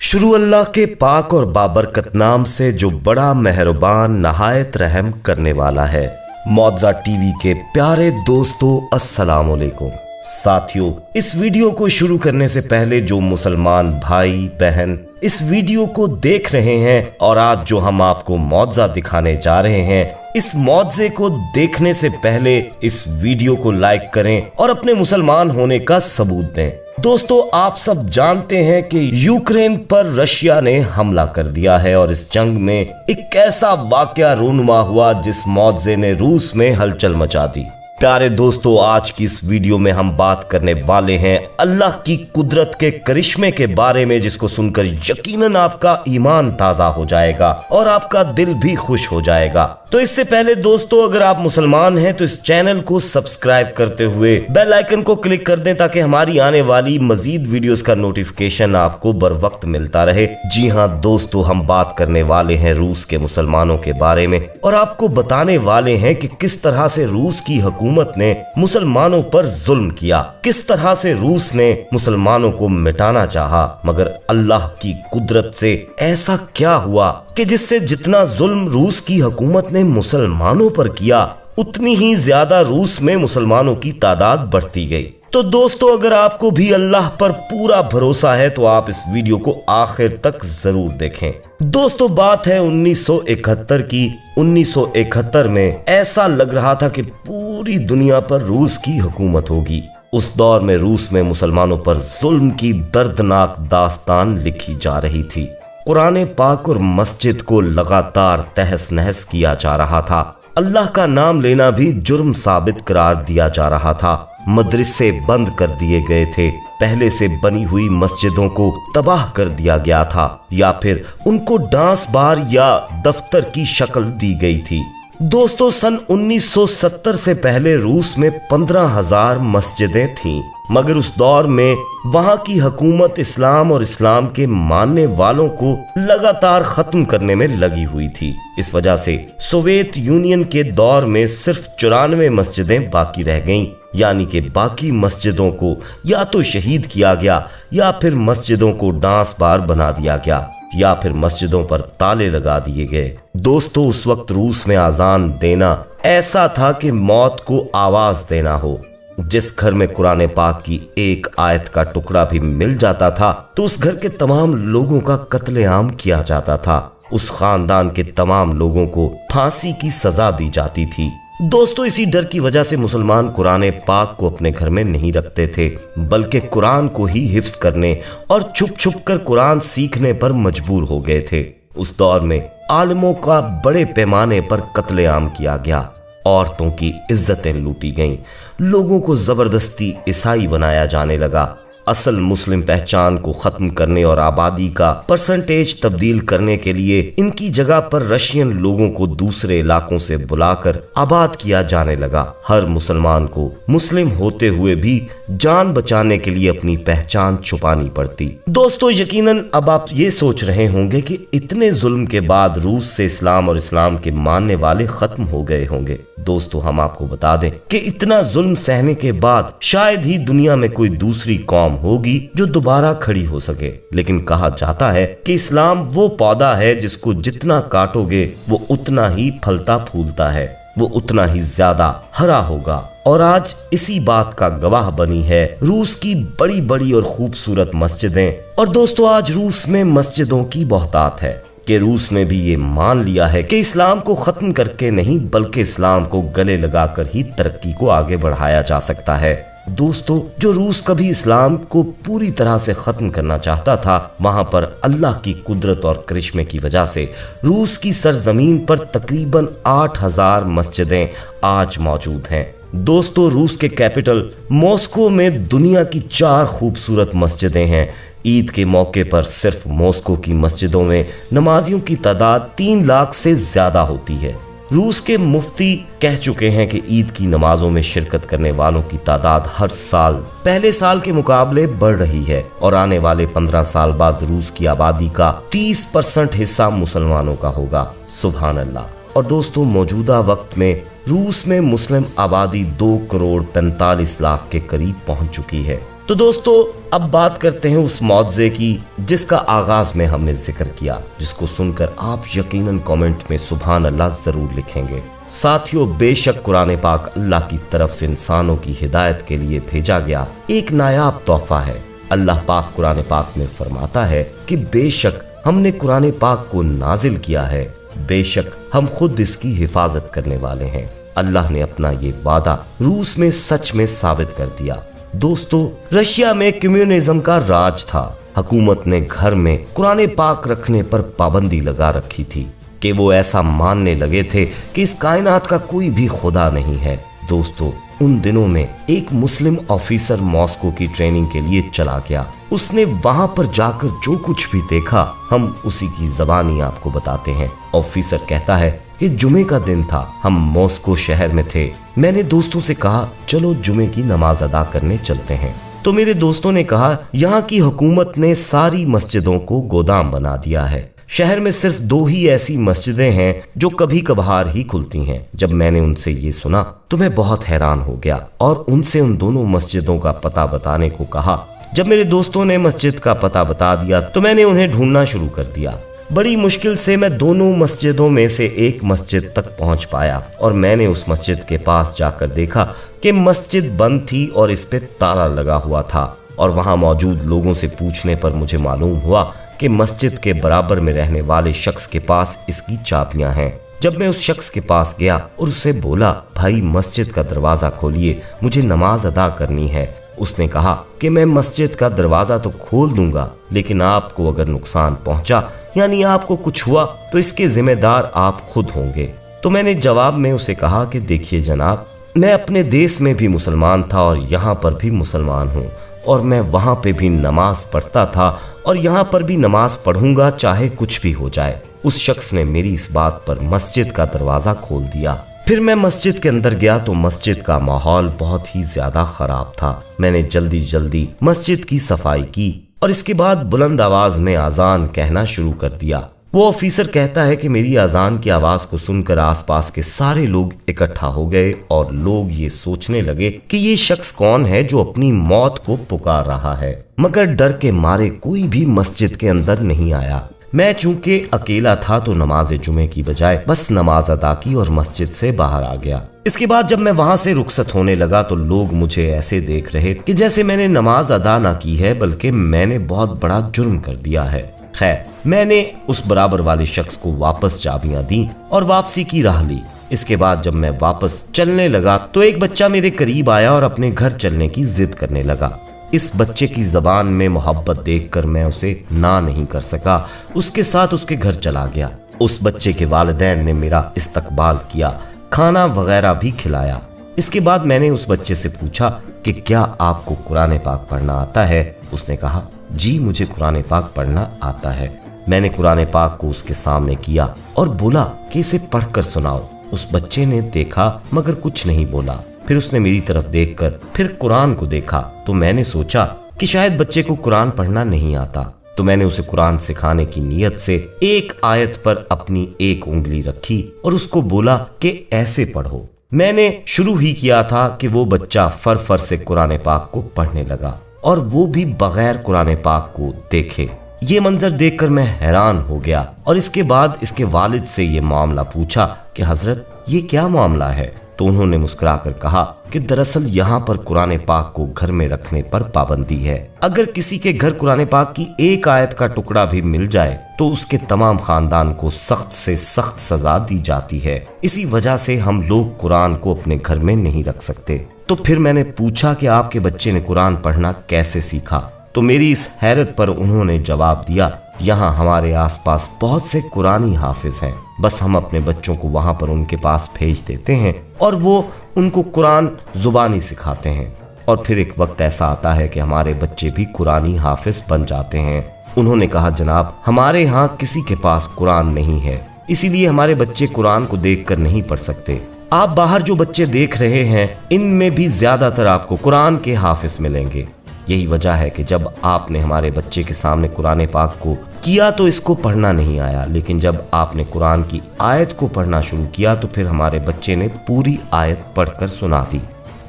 शुरू अल्लाह के पाक और बाबरकत नाम से जो बड़ा मेहरबान नहायत रहम करने वाला है। मौज़ा टीवी के प्यारे दोस्तों अस्सलाम वालेकुम। साथियों, इस वीडियो को शुरू करने से पहले जो मुसलमान भाई बहन इस वीडियो को देख रहे हैं और आज जो हम आपको मौज़ा दिखाने जा रहे हैं, इस मौज़े को देखने से पहले इस वीडियो को लाइक करें और अपने मुसलमान होने का सबूत दें। दोस्तों, आप सब जानते हैं कि यूक्रेन पर रशिया ने हमला कर दिया है और इस जंग में एक ऐसा वाकया रूनुमा हुआ जिस मौज़े ने रूस में हलचल मचा दी। प्यारे दोस्तों, आज की इस वीडियो में हम बात करने वाले हैं अल्लाह की कुदरत के करिश्मे के बारे में, जिसको सुनकर यकीनन आपका ईमान ताजा हो जाएगा और आपका दिल भी खुश हो जाएगा। तो इससे पहले दोस्तों, अगर आप मुसलमान हैं तो इस चैनल को सब्सक्राइब करते हुए बेल आइकन को क्लिक कर दें ताकि हमारी आने वाली मजीद वीडियोस का नोटिफिकेशन आपको बर वक्त मिलता रहे। जी हाँ दोस्तों, हम बात करने वाले हैं रूस के मुसलमानों के बारे में और आपको बताने वाले हैं कि किस तरह से रूस की हुकूमत ने मुसलमानों पर जुल्म किया, किस तरह से रूस ने मुसलमानों को मिटाना चाहा, मगर अल्लाह की कुदरत से ऐसा क्या हुआ कि जिससे जितना जुल्म रूस की हुकूमत ने मुसलमानों पर किया, उतनी ही ज्यादा रूस में मुसलमानों की तादाद बढ़ती गई। तो दोस्तों, अगर आपको भी अल्लाह पर पूरा भरोसा है तो आप इस वीडियो को आखिर तक जरूर देखें। दोस्तों, बात है 1971 की। 1971 में ऐसा लग रहा था कि पूरी दुनिया पर रूस की हुकूमत होगी। उस दौर में रूस में मुसलमानों पर जुल्म की दर्दनाक दास्तान लिखी जा रही थी। कुरान पाक और मस्जिद को लगातार तहस नहस किया जा रहा था। अल्लाह का नाम लेना भी जुर्म साबित करार दिया जा रहा था। मदरसे बंद कर दिए गए थे। पहले से बनी हुई मस्जिदों को तबाह कर दिया गया था या फिर उनको डांस बार या दफ्तर की शक्ल दी गई थी। दोस्तों, सन 1970 से पहले रूस में 15,000 मस्जिदें थीं, मगर उस दौर में वहां की हुकूमत इस्लाम और इस्लाम के मानने वालों को लगातार खत्म करने में लगी हुई थी। इस वजह से सोवियत यूनियन के दौर में सिर्फ 94 मस्जिदें बाकी रह गईं, यानी कि बाकी मस्जिदों को या तो शहीद किया गया या फिर मस्जिदों को डांस बार बना दिया गया या फिर मस्जिदों पर ताले लगा दिए गए। दोस्तों, उस वक्त रूस में आजान देना ऐसा था कि मौत को आवाज देना हो। जिस घर में कुरान पाक की एक आयत का टुकड़ा भी मिल जाता था तो उस घर के तमाम लोगों का कत्लेआम किया जाता था। उस खानदान के तमाम लोगों को फांसी की सजा दी जाती थी। दोस्तों, इसी डर की वजह से मुसलमान कुरान पाक को अपने घर में नहीं रखते थे, बल्कि कुरान को ही हिफ्ज करने और छुप छुप कर कुरान सीखने पर मजबूर हो गए थे। उस दौर में आलिमों का बड़े पैमाने पर कत्लेआम किया गया, औरतों की इज्जतें लूटी गईं, लोगों को जबरदस्ती ईसाई बनाया जाने लगा। असल मुस्लिम पहचान को खत्म करने और आबादी का परसेंटेज तब्दील करने के लिए इनकी जगह पर रशियन लोगों को दूसरे इलाकों से बुलाकर आबाद किया जाने लगा। हर मुसलमान को मुस्लिम होते हुए भी जान बचाने के लिए अपनी पहचान छुपानी पड़ती। दोस्तों, यकीनन अब आप ये सोच रहे होंगे कि इतने जुल्म के बाद रूस से इस्लाम और इस्लाम के मानने वाले खत्म हो गए होंगे। दोस्तों, हम आपको बता दें कि इतना जुल्म सहने के बाद शायद ही दुनिया में कोई दूसरी कौम होगी जो दोबारा खड़ी हो सके। लेकिन कहा जाता है कि इस्लाम वो पौधा है जिसको जितना काटोगे वो उतना ही फलता फूलता है, वो उतना ही ज्यादा हरा होगा। और आज इसी बात का गवाह बनी है रूस की बड़ी बड़ी और खूबसूरत मस्जिदें। और दोस्तों, आज रूस में मस्जिदों की बहुतात है कि रूस ने भी ये मान लिया है कि इस्लाम को खत्म करके नहीं बल्कि इस्लाम को गले लगाकर ही तरक्की को आगे बढ़ाया जा सकता है। दोस्तों, जो रूस कभी इस्लाम को पूरी तरह से खत्म करना चाहता था, वहां पर अल्लाह की कुदरत और करिश्मे की वजह से रूस की सरजमीन पर तकरीबन 8,000 मस्जिदें आज मौजूद हैं। दोस्तों, रूस के कैपिटल मॉस्को में दुनिया की 4 खूबसूरत मस्जिदें हैं। ईद के मौके पर सिर्फ मॉस्को की मस्जिदों में नमाजियों की तादाद 3 लाख से ज्यादा होती है। रूस के मुफ्ती कह चुके हैं कि ईद की नमाजों में शिरकत करने वालों की तादाद हर साल पहले साल के मुकाबले बढ़ रही है और आने वाले 15 साल बाद रूस की आबादी का 30% हिस्सा मुसलमानों का होगा। सुभान अल्लाह। और दोस्तों, मौजूदा वक्त में रूस में मुस्लिम आबादी 2 करोड़ 45 लाख के करीब पहुंच चुकी है। तो दोस्तों अब बात करते हैं उस मौजज़े की जिसका आगाज में हमने जिक्र किया, जिसको सुनकर आप यकीनन कमेंट में सुभान अल्लाह जरूर लिखेंगे। साथियों, बेशक कुरान पाक अल्लाह की तरफ से इंसानों की हिदायत के लिए भेजा गया एक नायाब तोहफा है। अल्लाह पाक कुरान पाक में फरमाता है कि बेशक हमने कुरान पाक को नाजिल किया है, बेशक हम खुद इसकी हिफाजत करने वाले हैं। अल्लाह ने अपना ये वादा रूस में सच में साबित कर दिया। दोस्तों, रशिया में कम्युनिज्म का राज था। हुकूमत ने घर में कुरान पाक रखने पर पाबंदी लगा रखी थी कि वो ऐसा मानने लगे थे कि इस कायनात का कोई भी खुदा नहीं है। दोस्तों, उन दिनों में एक मुस्लिम ऑफिसर मॉस्को की ट्रेनिंग के लिए चला गया। उसने वहां पर जाकर जो कुछ भी देखा हम उसी की ज़बानी आपको बताते हैं। ऑफिसर कहता है कि जुमे का दिन था, हम मॉस्को शहर में थे। मैंने दोस्तों से कहा चलो जुमे की नमाज अदा करने चलते हैं। तो मेरे दोस्तों ने कहा यहाँ की हुकूमत ने सारी मस्जिदों को गोदाम बना दिया है। शहर में सिर्फ 2 ही ऐसी मस्जिदें हैं जो कभी कभार ही खुलती हैं। जब मैंने उनसे ये सुना तो मैं बहुत हैरान हो गया और उनसे उन दोनों मस्जिदों का पता बताने को कहा। जब मेरे दोस्तों ने मस्जिद का पता बता दिया तो मैंने उन्हें ढूंढना शुरू कर दिया। बड़ी मुश्किल से मैं दोनों मस्जिदों में से एक मस्जिद तक पहुंच पाया और मैंने उस मस्जिद के पास जाकर देखा कि मस्जिद बंद थी और इस पे ताला लगा हुआ था। और वहां मौजूद लोगों से पूछने पर मुझे मालूम हुआ कि मस्जिद के बराबर में रहने वाले शख्स के पास इसकी चाबियां हैं। जब मैं उस शख्स के पास गया और उससे बोला भाई मस्जिद का दरवाज़ा खोलिए, मुझे नमाज अदा करनी है, उसने कहा कि मैं मस्जिद का दरवाज़ा तो खोल दूंगा, लेकिन आपको अगर नुकसान पहुंचा यानी आपको कुछ हुआ तो इसके जिम्मेदार आप खुद होंगे। तो मैंने जवाब में उसे कहा कि देखिए जनाब, मैं अपने देश में भी मुसलमान था और यहाँ पर भी मुसलमान हूँ और मैं वहाँ पे भी नमाज पढ़ता था और यहाँ पर भी नमाज पढ़ूंगा चाहे कुछ भी हो जाए। उस शख्स ने मेरी इस बात पर मस्जिद का दरवाज़ा खोल दिया। फिर मैं मस्जिद के अंदर गया तो मस्जिद का माहौल बहुत ही ज़्यादा ख़राब था। मैंने जल्दी जल्दी मस्जिद की सफाई की और इसके बाद बुलंद आवाज़ में अजान कहना शुरू कर दिया। वो ऑफिसर कहता है कि मेरी अजान की आवाज़ को सुनकर आसपास के सारे लोग इकट्ठा हो गए और लोग ये सोचने लगे कि ये शख्स कौन है जो अपनी मौत को पुकार रहा है, मगर डर के मारे कोई भी मस्जिद के अंदर नहीं आया। मैं चूंकि अकेला था तो नमाज जुमे की बजाय बस नमाज अदा की और मस्जिद से बाहर आ गया। इसके बाद जब मैं वहां से रुखसत होने लगा तो लोग मुझे ऐसे देख रहे कि जैसे मैंने नमाज अदा ना की है बल्कि मैंने बहुत बड़ा जुर्म कर दिया है। खैर, मैंने उस बराबर वाले शख्स को वापस चाबियां दी और वापसी की राह ली। इसके बाद जब मैं वापस चलने लगा तो एक बच्चा मेरे करीब आया और अपने घर चलने की जिद करने लगा। इस बच्चे की जबान में मोहब्बत देखकर मैं उसे ना नहीं कर सका, उसके साथ उसके घर चला गया। उस बच्चे के वालिदैन ने मेरा इस्तकबाल किया, खाना वगैरह भी खिलाया। इसके बाद मैंने उस बच्चे से पूछा कि क्या आपको कुरान पाक पढ़ना आता है? उसने कहा जी मुझे कुरान पाक पढ़ना आता है। मैंने कुरान पाक को उसके सामने किया और बोला कि इसे पढ़कर सुनाओ। उस बच्चे ने देखा मगर कुछ नहीं बोला। फिर उसने मेरी तरफ देखकर फिर कुरान को देखा तो मैंने सोचा कि शायद बच्चे को कुरान पढ़ना नहीं आता। तो मैंने उसे कुरान सिखाने की नीयत से एक आयत पर अपनी एक उंगली रखी और उसको बोला कि ऐसे पढ़ो। मैंने शुरू ही किया था कि वो बच्चा फर से कुरान पाक को पढ़ने लगा और वो भी बगैर कुरान पाक को देखे। ये मंजर देखकर मैं हैरान हो गया और इसके बाद इसके वालिद से ये मामला पूछा कि हजरत ये क्या मामला है? तो उन्होंने मुस्कुराकर कहा कि दरअसल यहाँ पर कुरान पाक को घर में रखने पर पाबंदी है। अगर किसी के घर कुरान पाक की एक आयत का टुकड़ा भी मिल जाए तो उसके तमाम खानदान को सख्त से सख्त सजा दी जाती है। इसी वजह से हम लोग कुरान को अपने घर में नहीं रख सकते। तो फिर मैंने पूछा कि आपके बच्चे ने कुरान पढ़ना कैसे सीखा? तो मेरी इस हैरत पर उन्होंने जवाब दिया, यहाँ हमारे आसपास बहुत से कुरानी हाफिज हैं, बस हम अपने बच्चों को वहाँ पर उनके पास भेज देते हैं और वो उनको कुरान जुबानी सिखाते हैं और फिर एक वक्त ऐसा आता है कि हमारे बच्चे भी कुरानी हाफिज बन जाते हैं। उन्होंने कहा जनाब हमारे यहाँ किसी के पास कुरान नहीं है, इसीलिए हमारे बच्चे कुरान को देखकर नहीं पढ़ सकते। आप बाहर जो बच्चे देख रहे हैं इनमें भी ज्यादातर आपको कुरान के हाफिज मिलेंगे। यही वजह है कि जब आपने हमारे बच्चे के सामने कुरान पाक को किया तो इसको पढ़ना नहीं आया, लेकिन जब आपने कुरान की आयत को पढ़ना शुरू किया तो फिर हमारे बच्चे ने पूरी आयत पढ़कर सुना दी।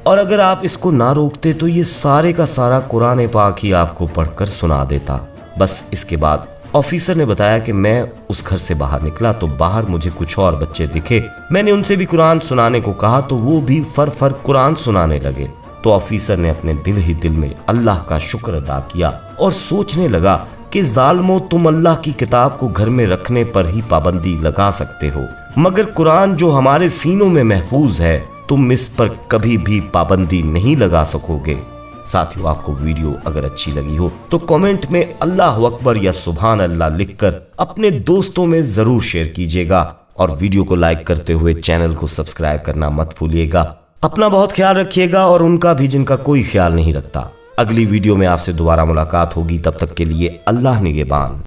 اور اگر آپ اس کو نہ روکتے تو یہ سارے کا سارا قرآن پاک ہی آپ کو پڑھ کر سنا دیتا۔ بس اس کے بعد آفیسر نے بتایا کہ میں اس گھر سے باہر نکلا تو باہر مجھے کچھ اور بچے دکھے، میں نے ان سے بھی قرآن سنانے کو کہا تو وہ بھی فر قرآن سنانے لگے۔ تو آفیسر نے اپنے دل ہی دل میں اللہ کا شکر ادا کیا اور سوچنے لگا کہ ظالمو، تم اللہ کی کتاب کو گھر میں رکھنے پر ہی پابندی لگا سکتے ہو، مگر قرآن جو ہمارے سینوں میں محفوظ ہے تم اس پر کبھی بھی پابندی نہیں لگا سکو گے۔ ساتھیو، آپ کو ویڈیو اگر اچھی لگی ہو تو کمنٹ میں اللہ اکبر یا سبحان اللہ لکھ کر اپنے دوستوں میں ضرور شیئر کیجیے گا، اور ویڈیو کو لائک کرتے ہوئے چینل کو سبسکرائب کرنا مت بھولیے گا۔ اپنا بہت خیال رکھیے گا اور ان کا بھی جن کا کوئی خیال نہیں رکھتا۔ اگلی ویڈیو میں آپ سے دوبارہ ملاقات ہوگی، تب تک کے لیے اللہ نگہبان۔